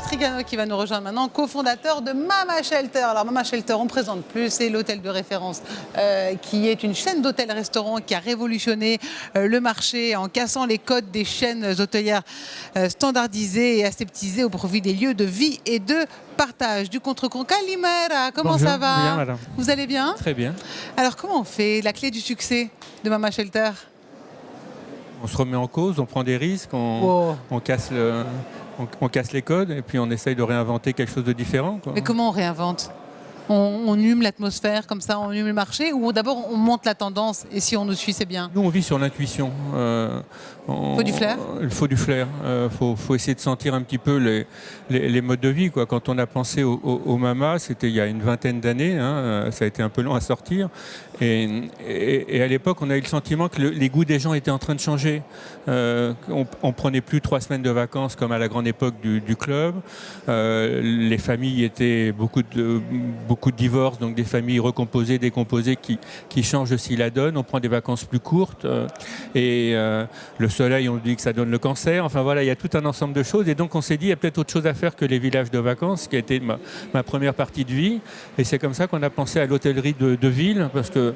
Trigano qui va nous rejoindre maintenant, cofondateur de Mama Shelter. Alors Mama Shelter, on ne présente plus, c'est l'hôtel de référence qui est une chaîne d'hôtels-restaurants qui a révolutionné le marché en cassant les codes des chaînes hôtelières standardisées et aseptisées au profit des lieux de vie et de partage. Du contre-con, Kalimera, comment Bonjour, ça va? bien, madame. Vous allez bien? Très bien. Alors comment on fait? La clé du succès de Mama Shelter? On se remet en cause, on prend des risques, on casse les codes et puis on essaye de réinventer quelque chose de différent, quoi. Mais comment on réinvente? On hume l'atmosphère comme ça, on hume le marché, ou d'abord on monte la tendance et si on nous suit, c'est bien? Nous, on vit sur l'intuition. Faut du flair? Il faut du flair. Faut essayer de sentir un petit peu les modes de vie, quoi. Quand on a pensé au Mama, c'était il y a une vingtaine d'années, hein, ça a été un peu long à sortir. Et à l'époque, on a eu le sentiment que les goûts des gens étaient en train de changer. On prenait plus 3 semaines de vacances comme à la grande époque du club. Les familles étaient beaucoup de divorces, donc des familles recomposées, décomposées qui changent aussi la donne. On prend des vacances plus courtes le soleil, on nous dit que ça donne le cancer. Enfin voilà, il y a tout un ensemble de choses. Et donc on s'est dit, il y a peut-être autre chose à faire que les villages de vacances, qui a été ma première partie de vie. Et c'est comme ça qu'on a pensé à l'hôtellerie de ville, parce que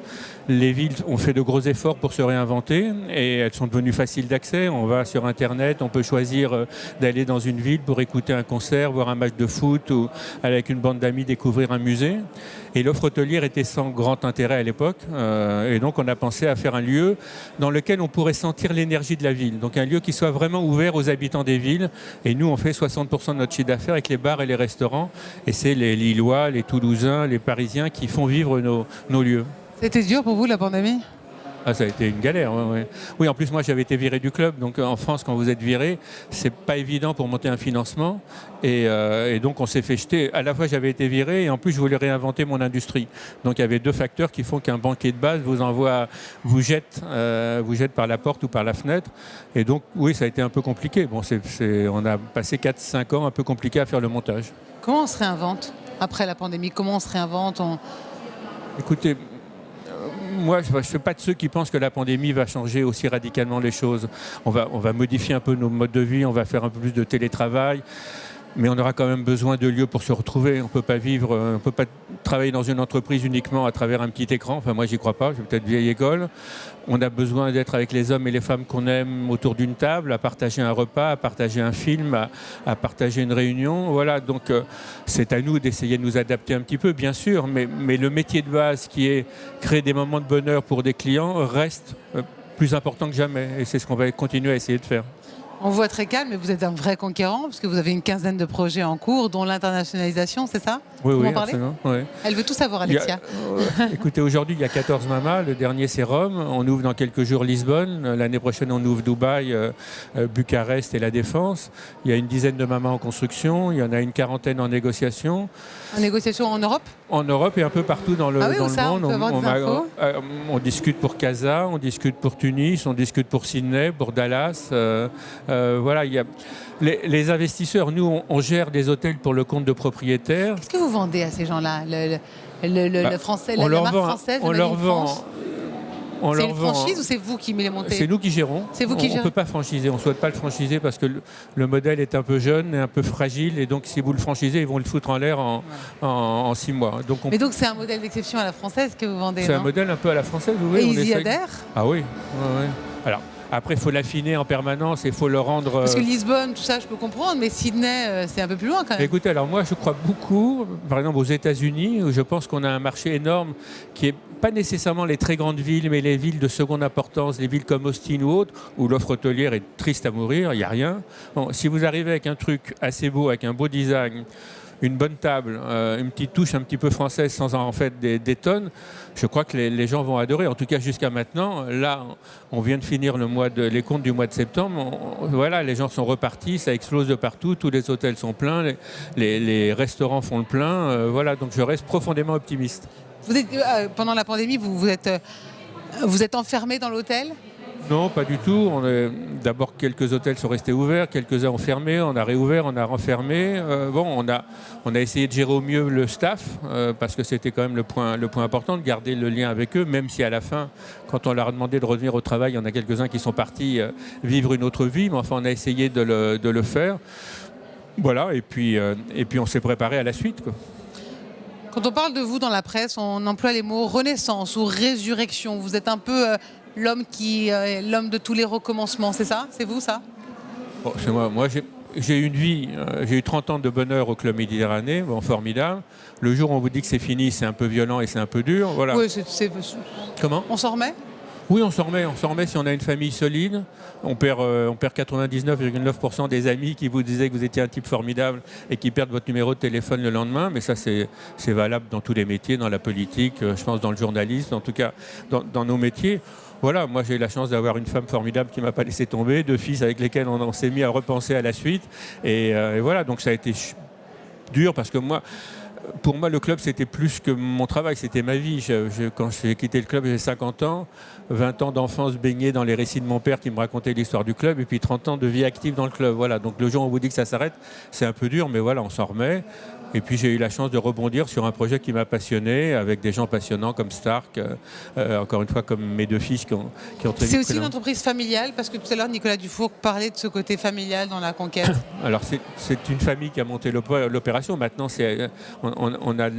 les villes ont fait de gros efforts pour se réinventer et elles sont devenues faciles d'accès. On va sur Internet, on peut choisir d'aller dans une ville pour écouter un concert, voir un match de foot ou avec une bande d'amis découvrir un musée. Et l'offre hôtelière était sans grand intérêt à l'époque. Et donc on a pensé à faire un lieu dans lequel on pourrait sentir l'énergie de la ville. Donc un lieu qui soit vraiment ouvert aux habitants des villes. Et nous, on fait 60% de notre chiffre d'affaires avec les bars et les restaurants. Et c'est les Lillois, les Toulousains, les Parisiens qui font vivre nos lieux. C'était dur pour vous la pandémie? Ah, ça a été une galère, ouais. Oui, en plus, moi, j'avais été viré du club. Donc, en France, quand vous êtes viré, c'est pas évident pour monter un financement. Et donc, on s'est fait jeter. À la fois, j'avais été viré et en plus, je voulais réinventer mon industrie. Donc, il y avait 2 facteurs qui font qu'un banquier de base vous jette par la porte ou par la fenêtre. Et donc, oui, ça a été un peu compliqué. Bon, on a passé 4-5 ans un peu compliqués à faire le montage. Comment on se réinvente après la pandémie? Comment on se réinvente? Écoutez, moi, je ne fais pas de ceux qui pensent que la pandémie va changer aussi radicalement les choses. On va modifier un peu nos modes de vie, on va faire un peu plus de télétravail, mais on aura quand même besoin de lieux pour se retrouver. On ne peut pas travailler dans une entreprise uniquement à travers un petit écran. Enfin, moi, j'y crois pas, je suis peut-être vieille école. On a besoin d'être avec les hommes et les femmes qu'on aime autour d'une table, à partager un repas, à partager un film, à partager une réunion. Voilà, donc c'est à nous d'essayer de nous adapter un petit peu, bien sûr, mais le métier de base qui est créer des moments de bonheur pour des clients reste plus important que jamais. Et c'est ce qu'on va continuer à essayer de faire. On voit très calme, mais vous êtes un vrai conquérant, parce que vous avez une quinzaine de projets en cours, dont l'internationalisation, c'est ça? Oui, absolument. Oui. Elle veut tout savoir, Alexia. Écoutez, aujourd'hui, il y a 14 mamas. Le dernier, c'est Rome. On ouvre dans quelques jours Lisbonne. L'année prochaine, on ouvre Dubaï, Bucarest et La Défense. Il y a une dizaine de mamas en construction. Il y en a une quarantaine en négociation. En négociation en Europe? En Europe et un peu partout dans le monde. On discute pour Casa, on discute pour Tunis, on discute pour Sydney, pour Dallas. Voilà, il y a les investisseurs. Nous, on gère des hôtels pour le compte de propriétaires. Qu'est-ce que vous vendez à ces gens-là? Le français, la marque française, on leur vend. C'est une franchise ou c'est vous qui les montez? C'est nous qui gérons. C'est vous qui gérez. On ne peut pas franchiser, on ne souhaite pas le franchiser parce que le modèle est un peu jeune et un peu fragile. Et donc, si vous le franchisez, ils vont le foutre en l'air en 6 mois. Mais donc, c'est un modèle d'exception à la française que vous vendez? C'est un modèle un peu à la française, oui. Et ils y adhèrent? Ah oui. Ouais. Alors, après, il faut l'affiner en permanence et il faut le rendre... Parce que Lisbonne, tout ça, je peux comprendre, mais Sydney, c'est un peu plus loin quand même. Écoutez, alors moi, je crois beaucoup, par exemple, aux États-Unis, où je pense qu'on a un marché énorme qui n'est pas nécessairement les très grandes villes, mais les villes de seconde importance, les villes comme Austin ou autres, où l'offre hôtelière est triste à mourir, il n'y a rien. Bon, si vous arrivez avec un truc assez beau, avec un beau design, une bonne table, une petite touche un petit peu française sans en fait des tonnes, je crois que les gens vont adorer. En tout cas, jusqu'à maintenant, là, on vient de finir les comptes du mois de septembre. Voilà, les gens sont repartis, ça explose de partout, tous les hôtels sont pleins, les restaurants font le plein. Voilà, donc je reste profondément optimiste. Pendant la pandémie, vous êtes enfermé dans l'hôtel? Non, pas du tout. D'abord, quelques hôtels sont restés ouverts, quelques-uns ont fermé, on a réouvert, on a refermé. On a essayé de gérer au mieux le staff, parce que c'était quand même le point important, de garder le lien avec eux, même si à la fin, quand on leur a demandé de revenir au travail, il y en a quelques-uns qui sont partis vivre une autre vie, mais enfin, on a essayé de le faire. Voilà, et puis on s'est préparé à la suite, quoi. Quand on parle de vous dans la presse, on emploie les mots renaissance ou résurrection. Vous êtes un peu l'homme de tous les recommencements, c'est ça? C'est vous, ça? Bon, c'est moi. Moi, j'ai eu une vie, j'ai eu 30 ans de bonheur au Club Méditerranée, bon, formidable. Le jour où on vous dit que c'est fini, c'est un peu violent et c'est un peu dur. Voilà. Oui, Comment? on s'en remet? Oui, on s'en remet si on a une famille solide. On perd 99,9% des amis qui vous disaient que vous étiez un type formidable et qui perdent votre numéro de téléphone le lendemain. Mais ça, c'est valable dans tous les métiers, dans la politique, je pense dans le journalisme, en tout cas dans nos métiers. Voilà, moi j'ai eu la chance d'avoir une femme formidable qui ne m'a pas laissé tomber, 2 fils avec lesquels on s'est mis à repenser à la suite. Et voilà, donc ça a été dur parce que pour moi, le club, c'était plus que mon travail, c'était ma vie. Quand j'ai quitté le club, j'avais 50 ans, 20 ans d'enfance baignée dans les récits de mon père qui me racontait l'histoire du club, et puis 30 ans de vie active dans le club. Voilà. Donc le jour où on vous dit que ça s'arrête, c'est un peu dur, mais voilà, on s'en remet. Et puis j'ai eu la chance de rebondir sur un projet qui m'a passionné, avec des gens passionnants comme Stark, encore une fois comme mes 2 fils qui ont très vite. C'est aussi une entreprise familiale, parce que tout à l'heure Nicolas Dufour parlait de ce côté familial dans la conquête. Alors c'est une famille qui a monté l'opération. Maintenant on a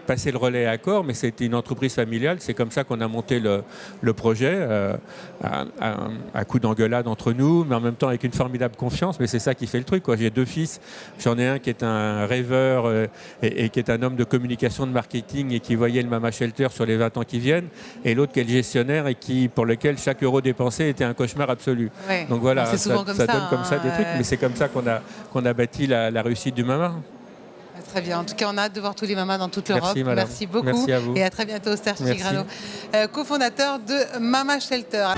passé le relais à Accor, mais c'était une entreprise familiale. C'est comme ça qu'on a monté le projet, à coup d'engueulade entre nous, mais en même temps avec une formidable confiance. Mais c'est ça qui fait le truc, quoi. J'ai 2 fils, j'en ai un qui est un rêveur et qui est un homme de communication, de marketing et qui voyait le Mama Shelter sur les 20 ans qui viennent, et l'autre qui est le gestionnaire et pour lequel chaque euro dépensé était un cauchemar absolu. Ouais. Donc voilà, c'est souvent ça donne comme ça des trucs, mais c'est comme ça qu'on a bâti la réussite du Mama. Très bien. En tout cas, on a hâte de voir tous les mamas dans toute l'Europe. Merci beaucoup. Merci à vous. Et à très bientôt, Serge Merci. Tigrano, cofondateur de Mama Shelter.